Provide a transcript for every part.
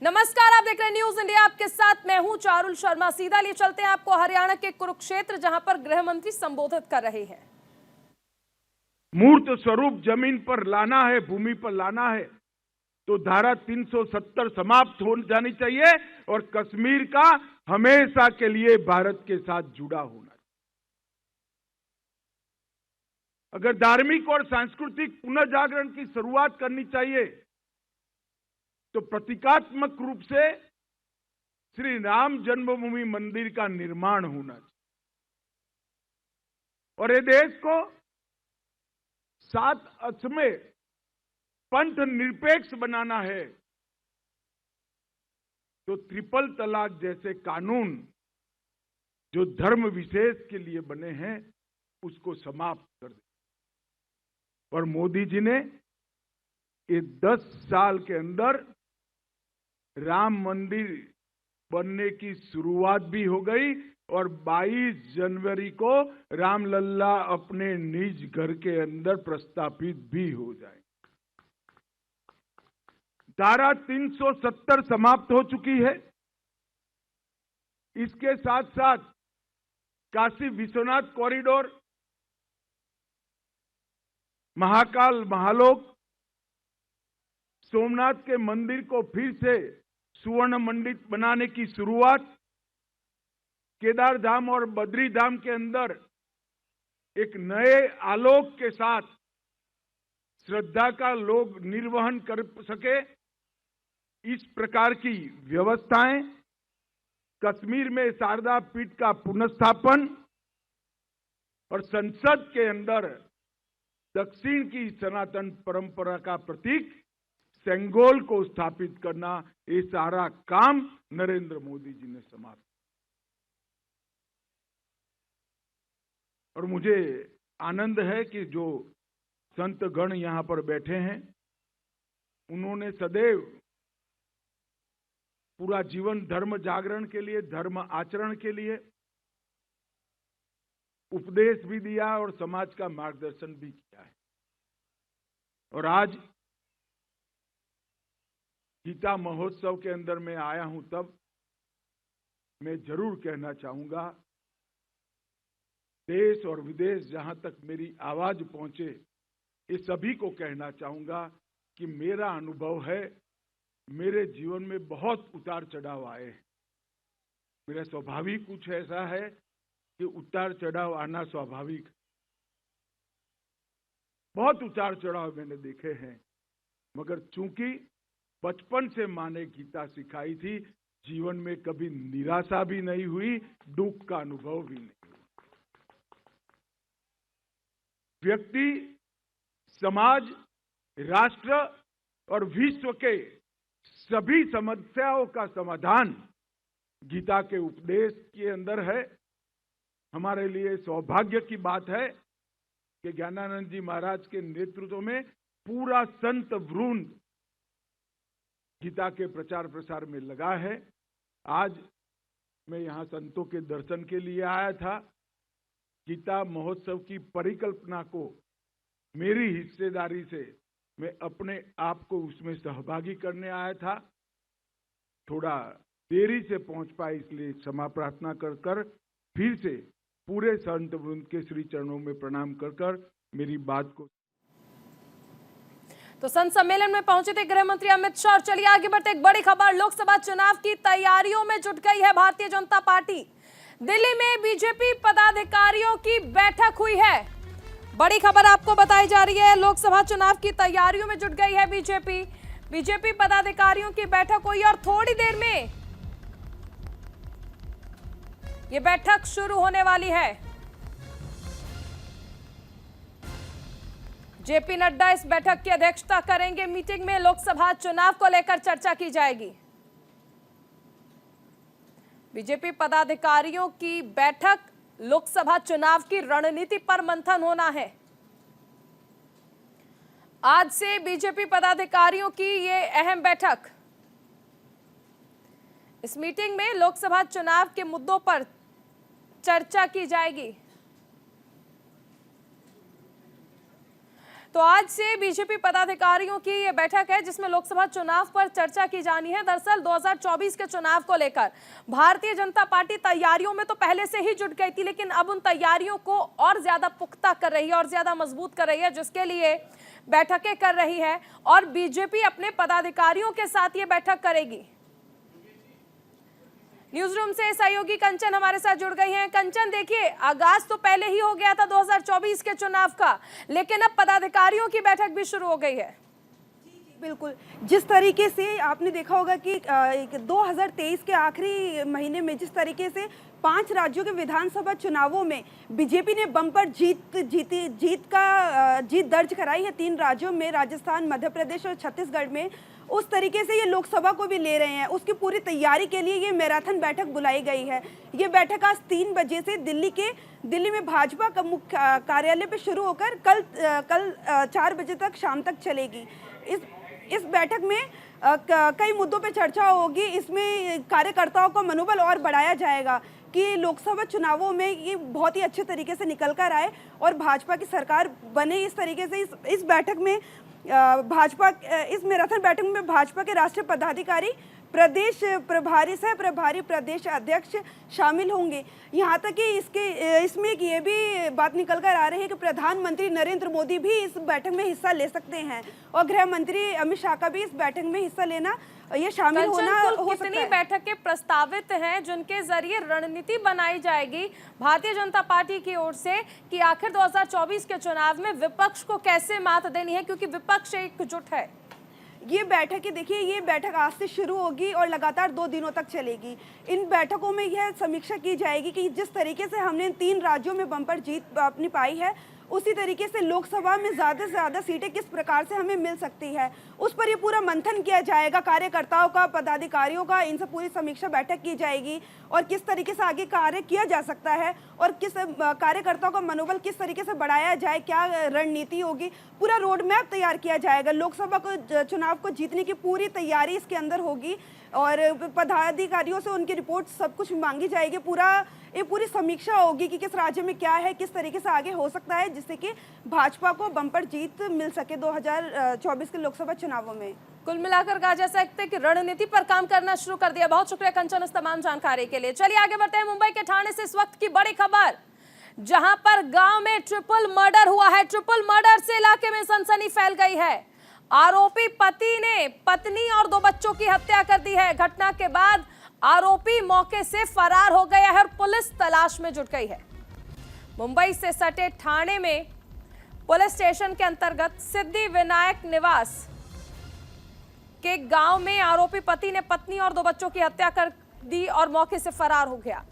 नमस्कार, आप देख रहे हैं न्यूज इंडिया। आपके साथ मैं हूं चारुल शर्मा। सीधा लिए चलते हैं आपको हरियाणा के कुरुक्षेत्र, जहां पर गृह मंत्री संबोधित कर रहे हैं। मूर्त स्वरूप जमीन पर लाना है, भूमि पर लाना है तो धारा 370 समाप्त हो जानी चाहिए और कश्मीर का हमेशा के लिए भारत के साथ जुड़ा होना। अगर धार्मिक और सांस्कृतिक पुनर्जागरण की शुरुआत करनी चाहिए तो प्रतीकात्मक रूप से श्री राम जन्मभूमि मंदिर का निर्माण होना चाहिए और ये देश को 7 अक्षमें पंथ निरपेक्ष बनाना है तो ट्रिपल तलाक जैसे कानून जो धर्म विशेष के लिए बने हैं उसको समाप्त कर दे। और मोदी जी ने ये 10 साल के अंदर राम मंदिर बनने की शुरुआत भी हो गई और 22 जनवरी को रामलला अपने निज घर के अंदर प्रस्तापित भी हो जाए। धारा 370 समाप्त हो चुकी है। इसके साथ साथ काशी विश्वनाथ कॉरिडोर, महाकाल महालोक, सोमनाथ के मंदिर को फिर से सुवर्ण मंडित बनाने की शुरुआत, केदार धाम और बद्री धाम के अंदर एक नए आलोक के साथ श्रद्धा का लोग निर्वहन कर सके, इस प्रकार की व्यवस्थाएं, कश्मीर में शारदा पीठ का पुनर्स्थापन और संसद के अंदर दक्षिण की सनातन परंपरा का प्रतीक सेंगोल को स्थापित करना, ये सारा काम नरेंद्र मोदी जी ने समाप्त। और मुझे आनंद है कि जो संत गण यहां पर बैठे हैं उन्होंने सदैव पूरा जीवन धर्म जागरण के लिए, धर्म आचरण के लिए उपदेश भी दिया और समाज का मार्गदर्शन भी किया है। और आज गीता महोत्सव के अंदर मैं आया हूं तब मैं जरूर कहना चाहूंगा, देश और विदेश जहां तक मेरी आवाज पहुंचे, ये सभी को कहना चाहूंगा कि मेरा अनुभव है, मेरे जीवन में बहुत उतार चढ़ाव आए। मेरा स्वाभाविक कुछ ऐसा है कि उतार चढ़ाव आना स्वाभाविक। बहुत उतार चढ़ाव मैंने देखे हैं, मगर चूंकि बचपन से मां ने गीता सिखाई थी, जीवन में कभी निराशा भी नहीं हुई, दुख का अनुभव भी नहीं हुआ। व्यक्ति, समाज, राष्ट्र और विश्व के सभी समस्याओं का समाधान गीता के उपदेश के अंदर है। हमारे लिए सौभाग्य की बात है कि ज्ञानानंद जी महाराज के नेतृत्व में पूरा संत वृंद गीता के प्रचार प्रसार में लगा है। आज मैं यहां संतों के दर्शन के लिए आया था। गीता महोत्सव की परिकल्पना को मेरी हिस्सेदारी से मैं अपने आप को उसमें सहभागी करने आया था। थोड़ा देरी से पहुंच पाए, इसलिए क्षमा प्रार्थना कर फिर से पूरे संत वृंद के श्री चरणों में प्रणाम कर मेरी बात को। तो संत सम्मेलन में पहुंचे थे गृह मंत्री अमित शाह। और चलिए आगे बढ़ते, एक बड़ी खबर, लोकसभा चुनाव की तैयारियों में जुट गई है भारतीय जनता पार्टी। दिल्ली में बीजेपी पदाधिकारियों की बैठक हुई है। बड़ी खबर आपको बताई जा रही है, लोकसभा चुनाव की तैयारियों में जुट गई है बीजेपी पदाधिकारियों की बैठक हुई और थोड़ी देर में यह बैठक शुरू होने वाली है। जेपी नड्डा इस बैठक की अध्यक्षता करेंगे। मीटिंग में लोकसभा चुनाव को लेकर चर्चा की जाएगी। बीजेपी पदाधिकारियों की बैठक, लोकसभा चुनाव की रणनीति पर मंथन होना है। आज से बीजेपी पदाधिकारियों की ये अहम बैठक। इस मीटिंग में लोकसभा चुनाव के मुद्दों पर चर्चा की जाएगी। तो आज से बीजेपी पदाधिकारियों की ये बैठक है जिसमें लोकसभा चुनाव पर चर्चा की जानी है। दरअसल 2024 के चुनाव को लेकर भारतीय जनता पार्टी तैयारियों में तो पहले से ही जुट गई थी, लेकिन अब उन तैयारियों को और ज्यादा पुख्ता कर रही है और ज्यादा मजबूत कर रही है, जिसके लिए बैठकें कर रही है और बीजेपी अपने पदाधिकारियों के साथ ये बैठक करेगी। न्यूज रूम से सहयोगी कंचन हमारे साथ जुड़ गई हैं। कंचन, देखिए, आगाज तो पहले ही हो गया था 2024 के चुनाव का, लेकिन अब पदाधिकारियों की बैठक भी शुरू हो गई है। बिल्कुल, जिस तरीके से आपने देखा होगा कि 2023 के आखिरी महीने में जिस तरीके से 5 राज्यों के विधानसभा चुनावों में बीजेपी ने बम्पर जीत दर्ज कराई है 3 राज्यों में, राजस्थान, मध्य प्रदेश और छत्तीसगढ़ में, उस तरीके से ये लोकसभा को भी ले रहे हैं। उसकी पूरी तैयारी के लिए ये मैराथन बैठक बुलाई गई है। ये बैठक आज 3 बजे से दिल्ली में भाजपा का मुख्य कार्यालय पे शुरू होकर कल 4 बजे तक शाम तक चलेगी। इस बैठक में कई मुद्दों पे चर्चा होगी। इसमें कार्यकर्ताओं का मनोबल और बढ़ाया जाएगा कि लोकसभा चुनावों में ये बहुत ही अच्छे तरीके से निकल कर आए और भाजपा की सरकार बने। इस तरीके से इस बैठक में इस मैराथन बैठक में भाजपा के राष्ट्रीय पदाधिकारी, प्रदेश प्रभारी, सह प्रभारी, प्रदेश अध्यक्ष शामिल होंगे। यहाँ तक कि इसमें एक ये भी बात निकल कर आ रही है कि प्रधानमंत्री नरेंद्र मोदी भी इस बैठक में हिस्सा ले सकते हैं और गृह मंत्री अमित शाह का भी इस बैठक में हिस्सा लेना, ये शामिल होना हो सकता है। कितनी बैठकें प्रस्तावित हैं जिनके जरिए रणनीति बनाई जाएगी भारतीय जनता पार्टी की ओर से कि आखिर 2024 के चुनाव में विपक्ष को कैसे मात देनी है, क्योंकि विपक्ष एकजुट है। ये बैठक देखिए, ये बैठक आज से शुरू होगी और लगातार 2 दिनों तक चलेगी। इन बैठकों में यह समीक्षा की जाएगी कि जिस तरीके से हमने इन 3 राज्यों में बम्पर जीत अपनी पाई है, उसी तरीके से लोकसभा में ज़्यादा से ज़्यादा सीटें किस प्रकार से हमें मिल सकती है, उस पर ये पूरा मंथन किया जाएगा। कार्यकर्ताओं का, पदाधिकारियों का, इनसे पूरी समीक्षा बैठक की जाएगी और किस तरीके से आगे कार्य किया जा सकता है और किस कार्यकर्ताओं का मनोबल किस तरीके से बढ़ाया जाए, क्या रणनीति होगी, पूरा रोड मैप तैयार किया जाएगा। लोकसभा को चुनाव को जीतने की पूरी तैयारी इसके अंदर होगी और पदाधिकारियों से उनकी रिपोर्ट सब कुछ मांगी जाएगी। पूरी समीक्षा होगी कि किस राज्य में क्या है, किस तरीके से आगे हो सकता है, जिससे कि भाजपा को बम्पर जीत मिल सके 2024 के लोकसभा चुनावों में। कुल मिलाकर कहा जा सकता है कि रणनीति पर काम करना शुरू कर दिया। बहुत शुक्रिया कंचन इस तमाम जानकारी के लिए। चलिए आगे बढ़ते हैं। मुंबई के ठाणे से इस वक्त की बड़ी खबर, जहां पर गांव में ट्रिपल मर्डर हुआ है। ट्रिपल मर्डर से इलाके में सनसनी फैल गई है। आरोपी पति ने पत्नी और 2 बच्चों की हत्या कर दी है। घटना के बाद आरोपी मौके से फरार हो गया है और पुलिस तलाश में जुट गई है। मुंबई से सटे ठाणे में पुलिस स्टेशन के अंतर्गत सिद्धि विनायक निवास के गांव में आरोपी पति ने पत्नी और 2 बच्चों की हत्या कर दी और मौके से फरार हो गया।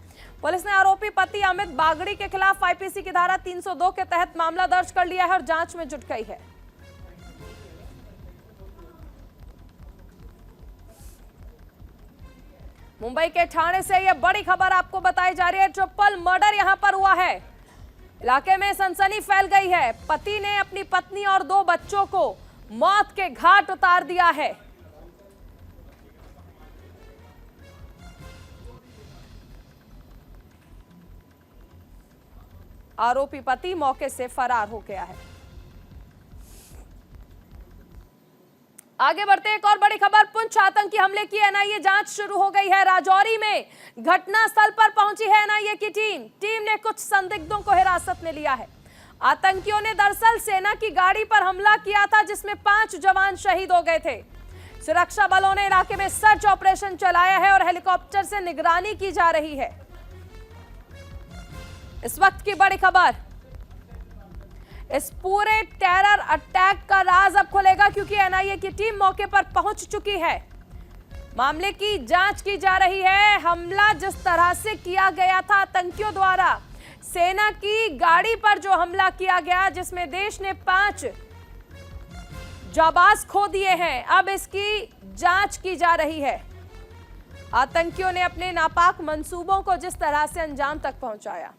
पुलिस ने आरोपी पति अमित बागड़ी के खिलाफ आईपीसी की धारा 302 के तहत मामला दर्ज कर लिया है और जांच में जुट गई है। मुंबई के ठाणे से यह बड़ी खबर आपको बताई जा रही है। ट्रिपल मर्डर यहां पर हुआ है। इलाके में सनसनी फैल गई है। पति ने अपनी पत्नी और 2 बच्चों को मौत के घाट उतार दिया है। आरोपी पति मौके से फरार हो गया है। आगे बढ़ते हैं। एक और बड़ी खबर, पुंछ आतंकी हमले की एनआईए जांच शुरू हो गई है। राजौरी में घटनास्थल पर पहुंची है एनआईए की टीम ने कुछ संदिग्धों को हिरासत में लिया है। आतंकियों ने दरअसल सेना की गाड़ी पर हमला किया था, जिसमें 5 जवान शहीद हो गए थे। सुरक्षा बलों ने इलाके में सर्च ऑपरेशन चलाया है और हेलीकॉप्टर से निगरानी की जा रही है। इस वक्त की बड़ी खबर, इस पूरे टेरर अटैक का राज अब खुलेगा, क्योंकि एनआईए की टीम मौके पर पहुंच चुकी है। मामले की जांच की जा रही है। हमला जिस तरह से किया गया था आतंकियों द्वारा, सेना की गाड़ी पर जो हमला किया गया, जिसमें देश ने 5 जाबाज खो दिए हैं, अब इसकी जांच की जा रही है। आतंकियों ने अपने नापाक मंसूबों को जिस तरह से अंजाम तक पहुंचाया,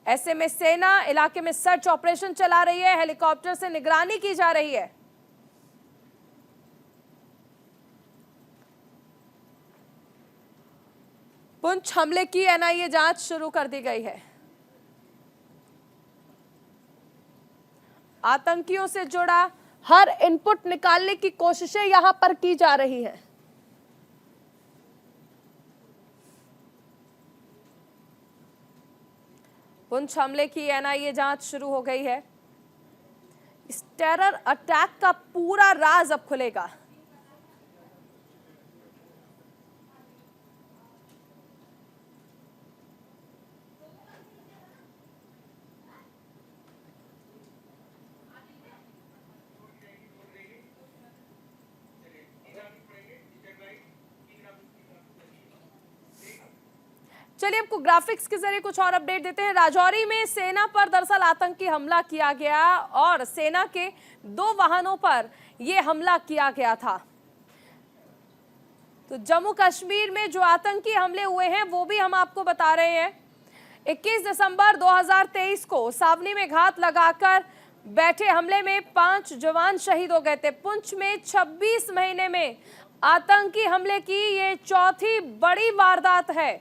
ऐसे में सेना इलाके में सर्च ऑपरेशन चला रही है, हेलीकॉप्टर से निगरानी की जा रही है। पुंछ हमले की एनआईए जांच शुरू कर दी गई है। आतंकियों से जुड़ा हर इनपुट निकालने की कोशिशें यहां पर की जा रही हैं। पुंछ हमले की एनआईए जांच शुरू हो गई है। इस टेरर अटैक का पूरा राज अब खुलेगा। चलिए आपको ग्राफिक्स के जरिए कुछ और अपडेट देते हैं। राजौरी में सेना पर दरअसल आतंकी हमला किया गया और सेना के 2 वाहनों पर यह हमला किया गया था। तो जम्मू कश्मीर में जो आतंकी हमले हुए हैं वो भी हम आपको बता रहे हैं। 21 दिसंबर 2023 को सावनी में घात लगाकर बैठे हमले में 5 जवान शहीद हो गए थे। पुंछ में 26 महीने में आतंकी हमले की ये चौथी बड़ी वारदात है।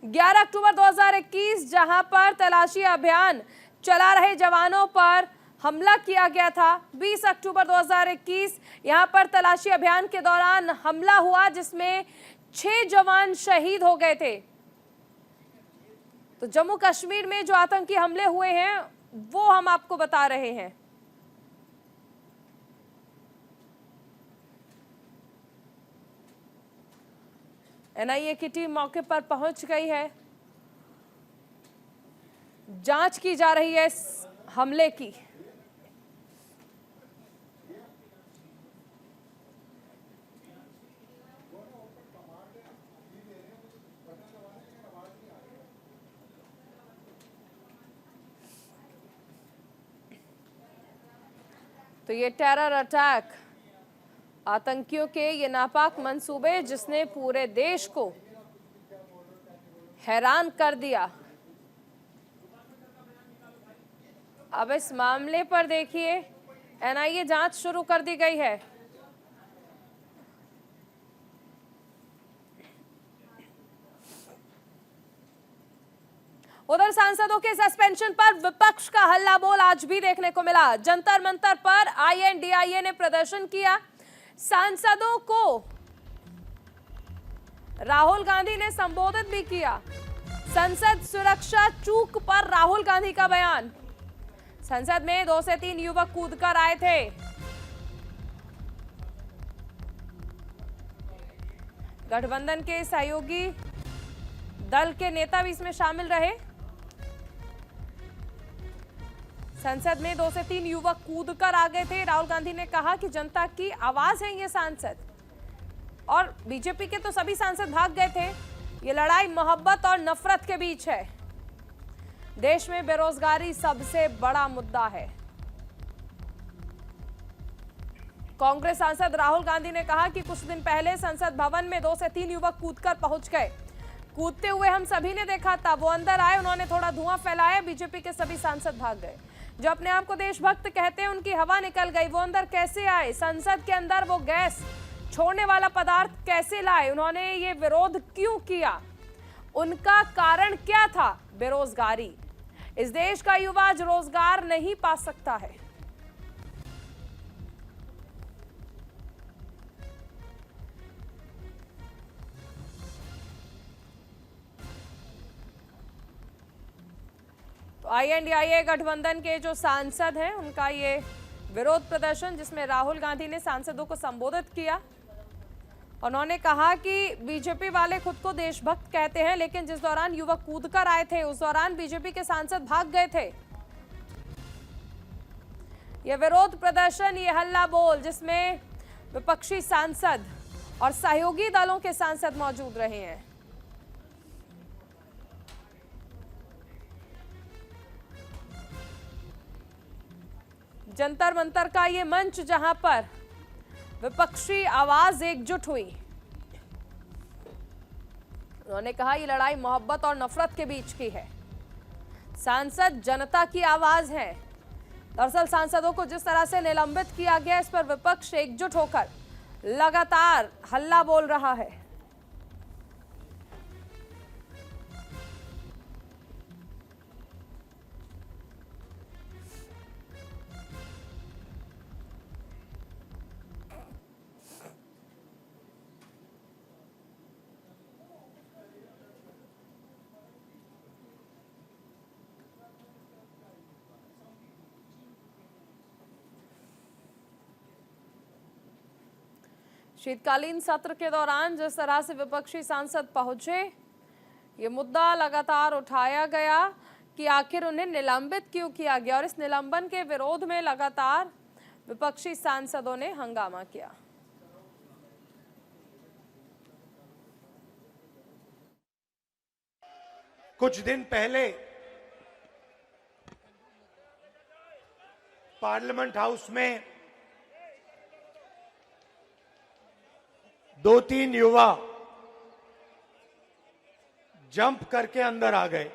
11 अक्टूबर 2021 जहां पर तलाशी अभियान चला रहे जवानों पर हमला किया गया था। 20 अक्टूबर 2021 यहां पर तलाशी अभियान के दौरान हमला हुआ जिसमें 6 जवान शहीद हो गए थे। तो जम्मू कश्मीर में जो आतंकी हमले हुए हैं वो हम आपको बता रहे हैं। एनआईए की टीम मौके पर पहुंच गई है। जांच की जा रही है इस हमले की। तो ये टेरर अटैक, आतंकियों के ये नापाक मंसूबे जिसने पूरे देश को हैरान कर दिया। अब इस मामले पर देखिए एनआईए जांच शुरू कर दी गई है। उधर सांसदों के सस्पेंशन पर विपक्ष का हल्ला बोल आज भी देखने को मिला। जंतर मंतर पर आईएनडीआईए ने प्रदर्शन किया। सांसदों को राहुल गांधी ने संबोधित भी किया। संसद सुरक्षा चूक पर राहुल गांधी का बयान। संसद में 2 से 3 युवक कूदकर आए थे। गठबंधन के सहयोगी दल के नेता भी इसमें शामिल रहे। संसद में 2 से 3 युवक कूदकर आ गए थे। राहुल गांधी ने कहा कि जनता की आवाज है ये सांसद, और बीजेपी के तो सभी सांसद भाग गए थे। ये लड़ाई मोहब्बत और नफरत के बीच है। देश में बेरोजगारी सबसे बड़ा मुद्दा है। कांग्रेस सांसद राहुल गांधी ने कहा कि कुछ दिन पहले संसद भवन में 2 से 3 युवक कूदकर पहुंच गए। कूदते हुए हम सभी ने देखा था। वो अंदर आए, उन्होंने थोड़ा धुआं फैलाया, बीजेपी के सभी सांसद भाग गए। जो अपने आप को देशभक्त कहते हैं उनकी हवा निकल गई। वो अंदर कैसे आए? संसद के अंदर वो गैस छोड़ने वाला पदार्थ कैसे लाए? उन्होंने ये विरोध क्यों किया? उनका कारण क्या था? बेरोजगारी। इस देश का युवा आज रोजगार नहीं पा सकता है। तो आईएनडीआईए गठबंधन के जो सांसद हैं उनका ये विरोध प्रदर्शन, जिसमें राहुल गांधी ने सांसदों को संबोधित किया। उन्होंने कहा कि बीजेपी वाले खुद को देशभक्त कहते हैं, लेकिन जिस दौरान युवक कूदकर आए थे उस दौरान बीजेपी के सांसद भाग गए थे। यह विरोध प्रदर्शन, ये हल्ला बोल, जिसमें विपक्षी सांसद और सहयोगी दलों के सांसद मौजूद रहे हैं। जंतर मंतर का ये मंच जहां पर विपक्षी आवाज एकजुट हुई। उन्होंने कहा ये लड़ाई मोहब्बत और नफरत के बीच की है। सांसद जनता की आवाज है। दरअसल सांसदों को जिस तरह से निलंबित किया गया, इस पर विपक्ष एकजुट होकर लगातार हल्ला बोल रहा है। शीतकालीन सत्र के दौरान जिस तरह से विपक्षी सांसद पहुंचे, ये मुद्दा लगातार उठाया गया कि आखिर उन्हें निलंबित क्यों किया गया, और इस निलंबन के विरोध में लगातार विपक्षी सांसदों ने हंगामा किया। कुछ दिन पहले पार्लियामेंट हाउस में 2-3 युवा जंप करके अंदर आ गए।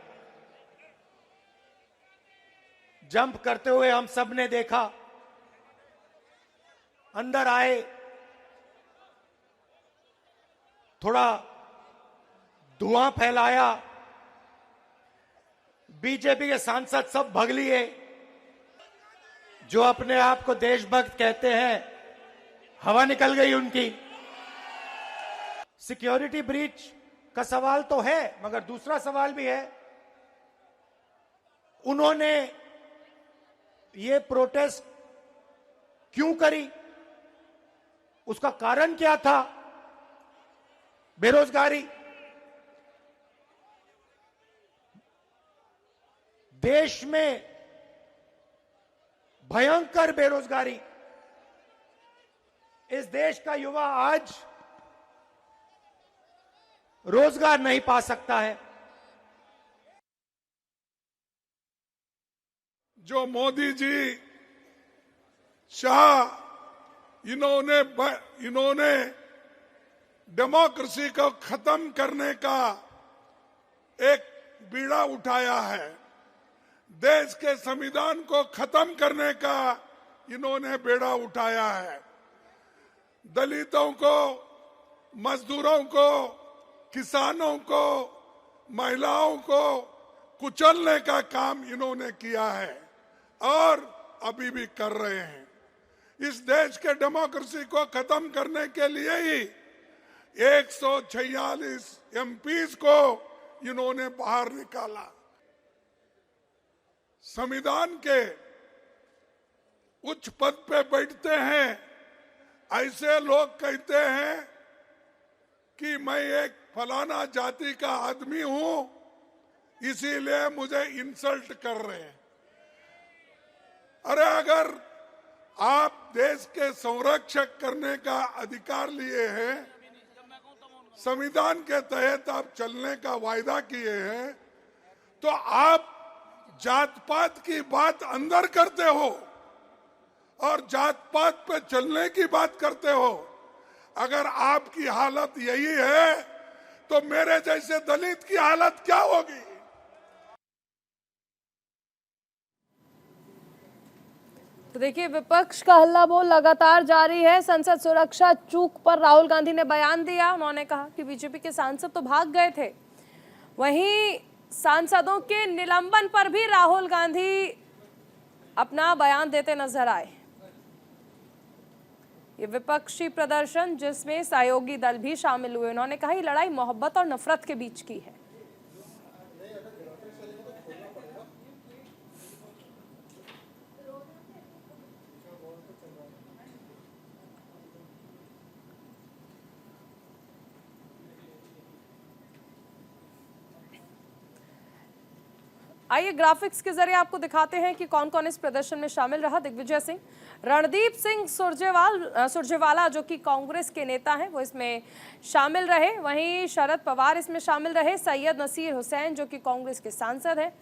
जंप करते हुए हम सब ने देखा। अंदर आए, थोड़ा धुआं फैलाया, बीजेपी के सांसद सब भग लिए। जो अपने आप को देशभक्त कहते हैं, हवा निकल गई उनकी। सिक्योरिटी ब्रीच का सवाल तो है, मगर दूसरा सवाल भी है, उन्होंने ये प्रोटेस्ट क्यों करी, उसका कारण क्या था? बेरोजगारी। देश में भयंकर बेरोजगारी। इस देश का युवा आज रोजगार नहीं पा सकता है। जो मोदी जी, शाह, इन्होंने डेमोक्रेसी को खत्म करने का एक बीड़ा उठाया है, देश के संविधान को खत्म करने का इन्होंने बेड़ा उठाया है। दलितों को, मजदूरों को, किसानों को, महिलाओं को कुचलने का काम इन्होंने किया है और अभी भी कर रहे हैं। इस देश के डेमोक्रेसी को खत्म करने के लिए ही 146 एमपीज को इन्होंने बाहर निकाला। संविधान के उच्च पद पे बैठते हैं ऐसे लोग कहते हैं कि मैं एक फलाना जाति का आदमी हूं, इसीलिए मुझे इंसल्ट कर रहे हैं। अरे अगर आप देश के संरक्षक करने का अधिकार लिए हैं, संविधान के तहत आप चलने का वायदा किए हैं, तो आप जात पात की बात अंदर करते हो और जात पात पे चलने की बात करते हो। अगर आपकी हालत यही है तो मेरे जैसे दलित की हालत क्या होगी? तो देखिए, विपक्ष का हल्ला बोल लगातार जारी है। संसद सुरक्षा चूक पर राहुल गांधी ने बयान दिया। उन्होंने कहा कि बीजेपी के सांसद तो भाग गए थे, वहीं सांसदों के निलंबन पर भी राहुल गांधी अपना बयान देते नजर आए। ये विपक्षी प्रदर्शन जिसमें सहयोगी दल भी शामिल हुए, उन्होंने कहा ये लड़ाई मोहब्बत और नफरत के बीच की है। आइए ग्राफिक्स के जरिए आपको दिखाते हैं कि कौन कौन इस प्रदर्शन में शामिल रहा। दिग्विजय सिंह, रणदीप सिंह सुरजेवाला जो कि कांग्रेस के नेता हैं, वो इसमें शामिल रहे। वहीं शरद पवार इसमें शामिल रहे। सैयद नसीर हुसैन जो कि कांग्रेस के सांसद हैं,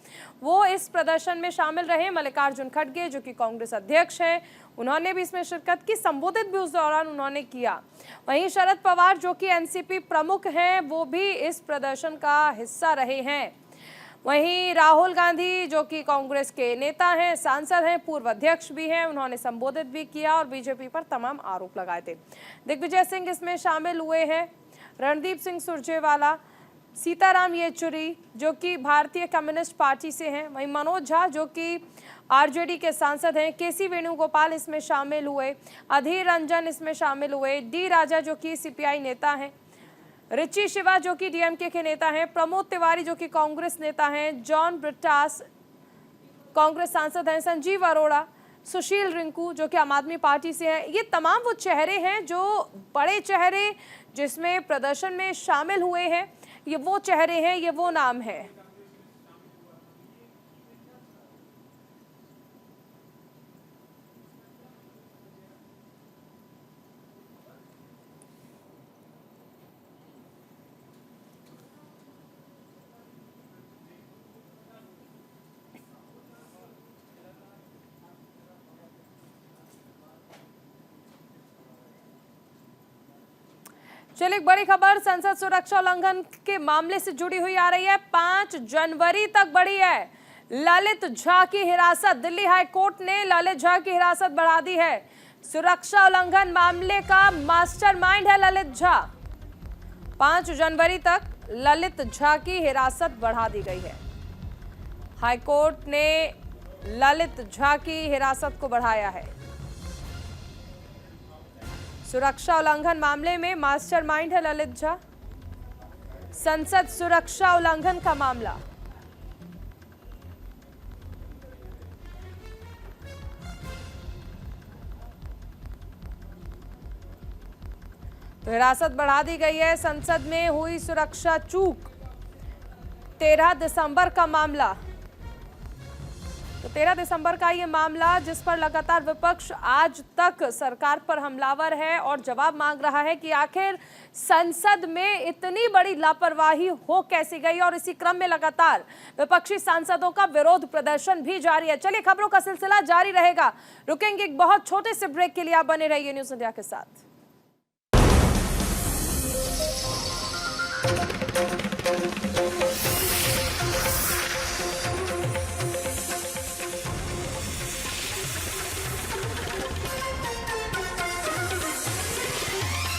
वो इस प्रदर्शन में शामिल रहे। मल्लिकार्जुन खड़गे जो कि कांग्रेस अध्यक्ष हैं, उन्होंने भी इसमें शिरकत की। संबोधित भी उस दौरान उन्होंने किया। वहीं शरद पवार जो कि एनसीपी प्रमुख हैं, वो भी इस प्रदर्शन का हिस्सा रहे हैं। वहीं राहुल गांधी जो कि कांग्रेस के नेता हैं, सांसद हैं, पूर्व अध्यक्ष भी हैं, उन्होंने संबोधित भी किया और बीजेपी पर तमाम आरोप लगाए थे। दिग्विजय सिंह इसमें शामिल हुए हैं। रणदीप सिंह सुरजेवाला, सीताराम येचुरी जो कि भारतीय कम्युनिस्ट पार्टी से हैं, वहीं मनोज झा जो कि आरजेडी के सांसद हैं, केसी वेणुगोपाल इसमें शामिल हुए, अधीर रंजन इसमें शामिल हुए, डी राजा जो कि सीपीआई नेता हैं, रिची शिवा जो कि डीएमके के नेता हैं, प्रमोद तिवारी जो कि कांग्रेस नेता हैं, जॉन ब्रिटास कांग्रेस सांसद हैं, संजीव अरोड़ा सुशील रिंकू जो कि आम आदमी पार्टी से हैं। ये तमाम वो चेहरे हैं जो बड़े चेहरे जिसमें प्रदर्शन में शामिल हुए हैं, ये वो चेहरे हैं, ये वो नाम है। चलिए एक बड़ी खबर संसद सुरक्षा उल्लंघन के मामले से जुड़ी हुई आ रही है। 5 जनवरी तक बढ़ी है ललित झा की हिरासत। दिल्ली हाई कोर्ट ने ललित झा की हिरासत बढ़ा दी है। सुरक्षा उल्लंघन मामले का मास्टरमाइंड है ललित झा। 5 जनवरी तक ललित झा की हिरासत बढ़ा दी गई है। हाई कोर्ट ने ललित झा की हिरासत को बढ़ाया है। सुरक्षा उल्लंघन मामले में मास्टरमाइंड है ललित झा। संसद सुरक्षा उल्लंघन का मामला। तो हिरासत बढ़ा दी गई है। संसद में हुई सुरक्षा चूक। 13 दिसंबर का मामला। तो 13 दिसंबर का ये मामला जिस पर लगातार विपक्ष आज तक सरकार पर हमलावर है और जवाब मांग रहा है कि आखिर संसद में इतनी बड़ी लापरवाही हो कैसी गई, और इसी क्रम में लगातार विपक्षी सांसदों का विरोध प्रदर्शन भी जारी है। चलिए खबरों का सिलसिला जारी रहेगा। रुकेंगे एक बहुत छोटे से ब्रेक के लिए। आप बने रहिए न्यूज़ इंडिया के साथ।